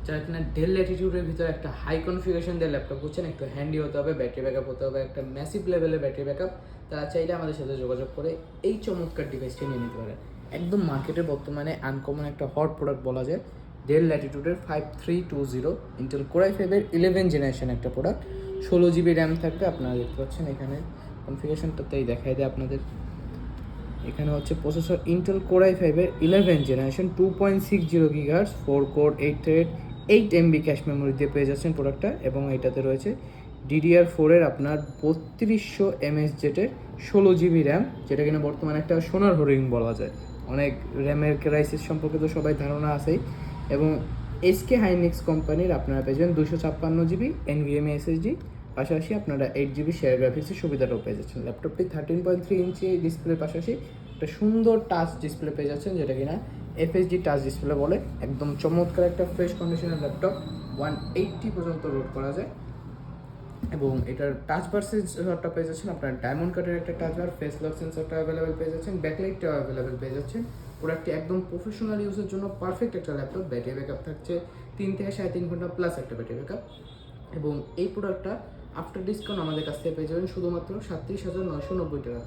যারা কিনা ডেল ল্যাটিটিউডের ভিতরে একটা হাই কনফিগারেশন দিয়ে ল্যাপটপ করছেন, একটু হ্যান্ডি হতে হবে, ব্যাটারি ব্যাকআপ হতে হবে, একটা ম্যাসিভ লেভেলের ব্যাটারি ব্যাকআপ, তারা চাইলে আমাদের সাথে যোগাযোগ করে এই চমৎকার ডিভাইসটি নিয়ে নিতে পারে। একদম মার্কেটে বর্তমানে আনকমন একটা হট প্রোডাক্ট বলা যায় ডেল ল্যাটিটিউডের 5320 ইন্টেল কোর i5-এর 11 জেনারেশন একটা প্রোডাক্ট। 16 GB র্যাম থাকবে। আপনারা দেখতে পাচ্ছেন এখানে কনফিগারেশনটাতেই দেখাই দেয় আপনাদের। এখানে হচ্ছে প্রসেসর ইন্টেল কোর i5-এর 11 generation 2.60 GHz 4 core 8 thread 8 MB cache memory দিয়ে পেয়ে যাচ্ছেন প্রোডাক্টটা। এবং এটাতে রয়েছে DDR4-এর আপনার 3200 mAh 16 GB র্যাম, যেটা কিনা বর্তমানে একটা সোনার হরিণ বলা যায়। অনেক র্যামের ক্রাইসিস সম্পর্কে তো সবাই ধারণা আছেই। এবং SK হাইনিক্স কোম্পানির আপনারা পেয়েছেন 256 GB NVMe SSD, পাশাপাশি আপনারা 8 GB শেয়ার গ্রাফিক্সের সুবিধাটাও পেয়ে যাচ্ছেন। ল্যাপটপটি 13.3 ইঞ্চি ডিসপ্লের পাশাপাশি একটা সুন্দর টাচ ডিসপ্লে পেয়ে যাচ্ছেন, যেটা কিনা FHD টাচ ডিসপ্লে বলে। একদম চমৎকার একটা ফ্রেশ কন্ডিশনের ল্যাপটপ, 180 পর্যন্ত লোড করা যায়। এবং এটার টাচ বার সেন্সরটা পেয়ে যাচ্ছেন আপনার ডায়মন্ড কাটের একটা টাচ বার, ফেস লক সেন্সরটা অ্যাভেলেবেল পেয়ে যাচ্ছেন, ব্যাকলাইটটাও অ্যাভেলেবেল পেয়ে যাচ্ছেন। প্রোডাক্টটি একদম প্রফেশনাল ইউজের জন্য পারফেক্ট একটা ল্যাপটপ। ব্যাটারি ব্যাকআপ থাকছে 3 থেকে 3.5 ঘন্টা প্লাস একটা ব্যাটারি ব্যাকআপ। এবং এই প্রোডাক্টটা আফটার ডিসকাউন্ট আমাদের কাছ থেকে পেয়ে যাবেন শুধুমাত্র 37,990 টাকা।